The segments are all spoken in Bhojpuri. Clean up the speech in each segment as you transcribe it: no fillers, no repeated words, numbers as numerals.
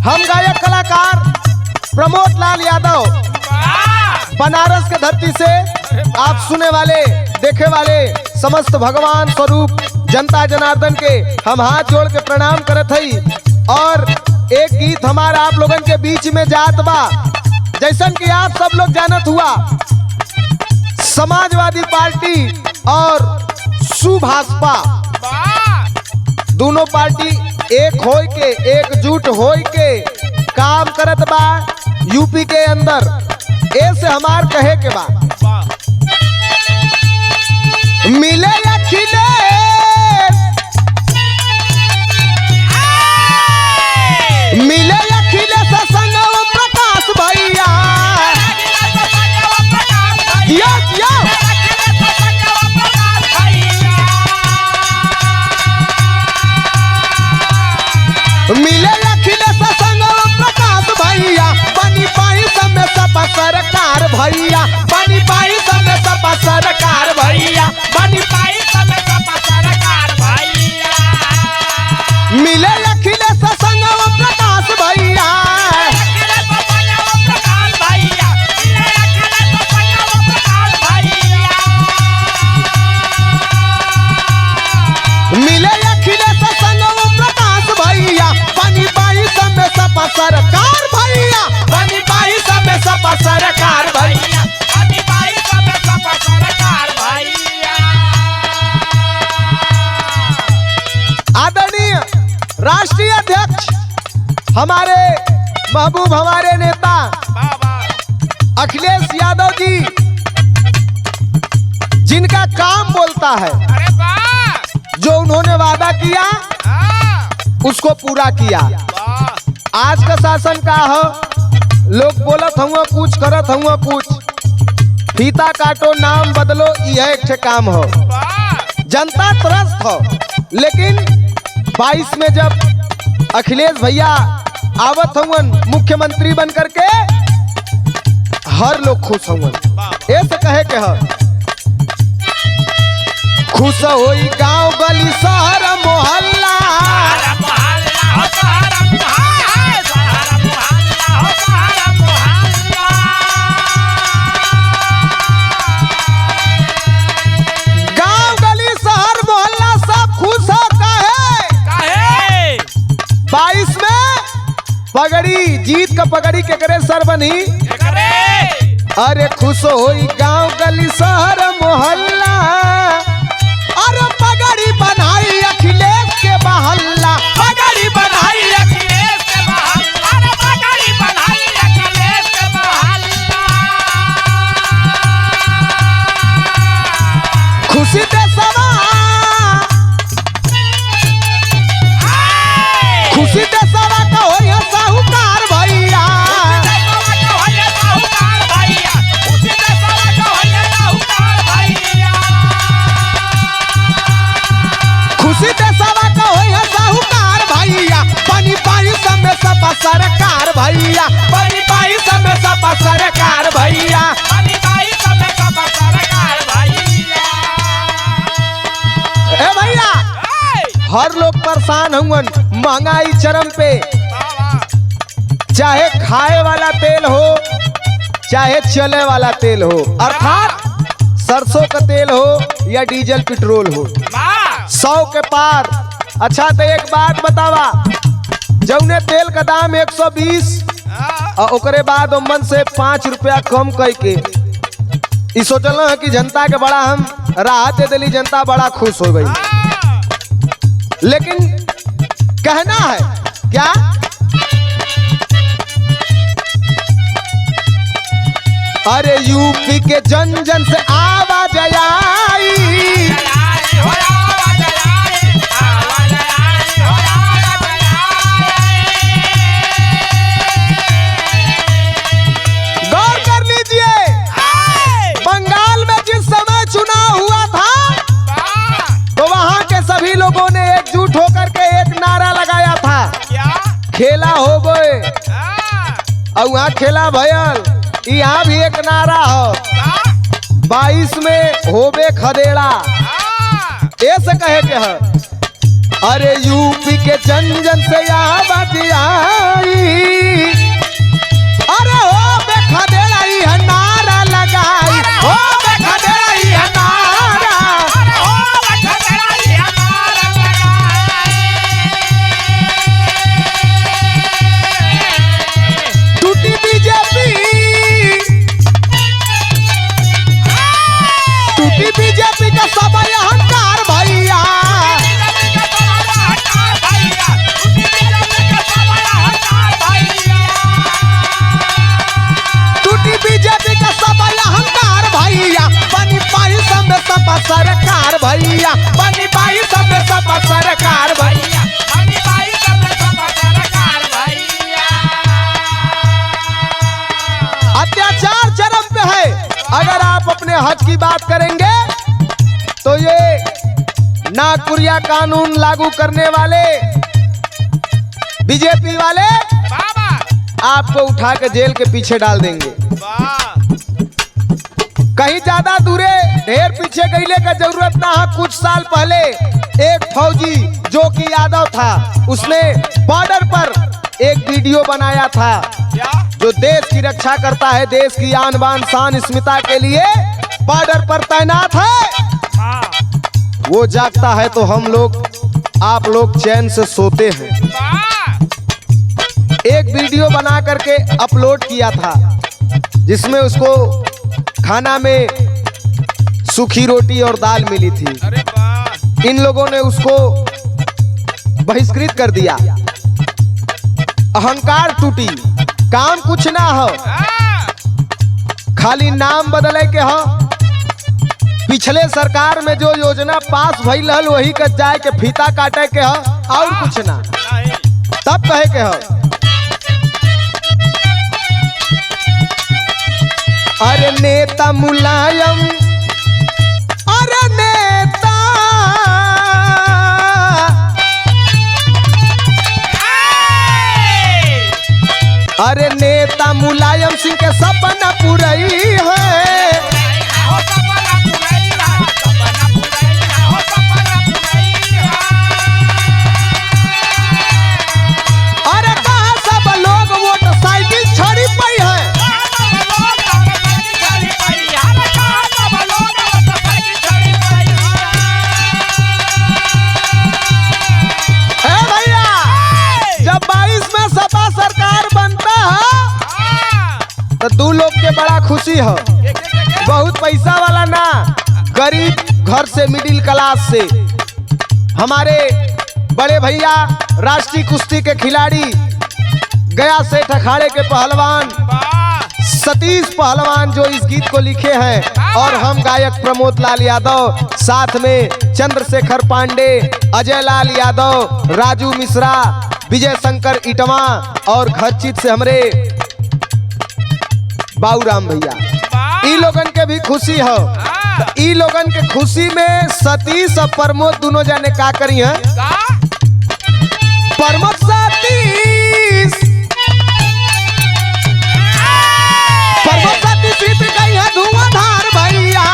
हम गायक कलाकार प्रमोद लाल यादव बनारस के धरती से आप सुने वाले देखे वाले समस्त भगवान स्वरूप जनता जनार्दन के हम हाथ जोड़ के प्रणाम करत हई। और एक गीत हमारा आप लोगन के बीच में जात बा, जैसन कि आप सब लोग जानत हुआ समाजवादी पार्टी और सुभाषपा दोनों पार्टी एक होय के एकजुट होय के काम करत बा यूपी के अंदर। ऐसे हमार कहे के बा मिले मिले अखिलेश संग प्रकाश भैया मिले अखिलेश संग प्रकाश भैया बनी पाई समय सपा सरकार भैया बनी पाई समय सपा सरकार भैया बनी पाई समय सपा सरकार भैया मिले अखिलेश संग प्रकाश भैया मिले अखिलेश संग प्रकाश भैया बनी पाई समय सपा सरकार भैया बनी पाई समय सपा सरकार भैया बनी पाई समय सपा सरकार भैया। आदरणीय राष्ट्रीय अध्यक्ष हमारे महबूब हमारे नेता अखिलेश यादव जी जिनका काम बोलता है, जो उन्होंने वादा किया उसको पूरा किया। आज का शासन का हो, लोग बोलत हुआ कुछ करत हुआ कुछ, फीता काटो नाम बदलो यह एक काम हो। जनता त्रस्त हो, लेकिन 22 में जब अखिलेश भैया आवत हुआ मुख्यमंत्री बन करके हर लोग खुश हुआ। ऐसे कहे के हो खुश होई गांव गली शहर मोहल्ला गांव गली शहर मोहल्ला सब खुश हो। काहे 22 में पगड़ी जीत का पगड़ी के करे सर बनी अरे खुश होई गांव गली शहर मोहल्ला अरे पगड़ी बनाई अखिलेश के महल्ला पगड़ी बनाई अखिलेश के महल्ला अरे पगड़ी बनाई अखिलेश के महल्ला खुशी दे सवा खुशी दे सवा का होय साहूकार भैया खुशी दे सवा का होय साहूकार भैया बनी पाई समय सपा सरकार भैया बनी पाई समय सपा सरकार भैया बनी पाई समय सपा सरकार भैया। ए भैया हर लोग परेशान हुए, महंगाई चरम पे, चाहे खाए वाला तेल हो चाहे चले वाला तेल हो, अर्थात सरसों का तेल हो या डीजल पेट्रोल हो, 100 के पार। अच्छा तो एक बात बतावा, जौने तेल का दाम 120 और ओकरे बाद मन से 5 रुपया कम करके इस सोचल है कि जनता के बड़ा हम राहत दे दिली, जनता बड़ा खुश हो गई। लेकिन कहना है क्या अरे यूपी के जन जन से आवाज आई गौर कर लीजिए, बंगाल में जिस समय चुनाव हुआ था तो वहां के सभी लोगों ने एकजुट होकर के एक नारा लगाया था, खेला हो गए। और वहाँ खेला भयल, यहाँ भी एक नारा हो 22 में होबे खदेड़ा। ऐसे कहे के है अरे यूपी के जन जन से आवाज आई, अरे हो देखा दे रही है नारा लगाई, हो देखा दे रही है नारा, टूटी बीजेपी, टूटी बीजेपी का सब अहंकार भैया, टूटी बीजेपी का सब अहंकार भैया, बनी पाई सब सपा सरकार भैया, बनी पाई सब सपा सरकार भैया। अत्याचार चरम पे है। अगर आप अपने हक की बात करेंगे तो ये नागपुरिया कानून लागू करने वाले बीजेपी वाले आपको उठा के जेल के पीछे डाल देंगे। कहीं ज्यादा दूरे ढेर पीछे गईले का जरूरत ना है। कुछ साल पहले एक फौजी जो कि यादव था, उसने बॉर्डर पर एक वीडियो बनाया था। जो देश की रक्षा करता है, देश की आन बान शान स्मिता के लिए बॉर्डर पर तैनात है, वो जागता है तो हम लोग आप लोग चैन से सोते हैं। एक वीडियो बना करके अपलोड किया था जिसमें उसको खाना में सूखी रोटी और दाल मिली थी। इन लोगों ने उसको बहिष्कृत कर दिया। अहंकार टूटी, काम कुछ ना हो, खाली नाम बदले के हो। पिछले सरकार में जो योजना पास भइल हल वही का जाए के फीता काटे के हो और कुछ ना, तब कहे के हो। अरे नेता मुलायम, अरे नेता, अरे नेता मुलायम सिंह के सपना पुरई है। अरे कहाँ सब लोग मोटरसाइकिल छड़ी पई है। जब 22 में सपा सरकार बनता है तो दो लोग के बड़ा खुशी हो। बहुत पैसा वाला ना, गरीब घर से, मिडिल क्लास से। हमारे बड़े भैया राष्ट्रीय कुश्ती के खिलाड़ी, गया सेठ अखाड़े के पहलवान सतीश पहलवान जो इस गीत को लिखे हैं, और हम गायक प्रमोद लाल यादव, साथ में चंद्रशेखर पांडे, अजय लाल यादव, राजू मिश्रा, विजय शंकर इटवा और खर्चित से हमारे बाबूराम भैया, ई लोगन के भी खुशी हो। ई लोगन के खुशी में सतीश और प्रमोद दोनों जाने का करी है। प्रमोद सतीश, प्रमोद सतीश जीत गई है धुआंधार भैया।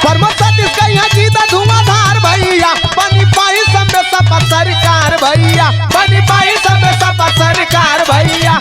प्रमोद सतीश गई है जीता धुआंधार भैया। बनी पाई सब सपा सरकार भैया, बनी पाई सब सपा सरकार भैया।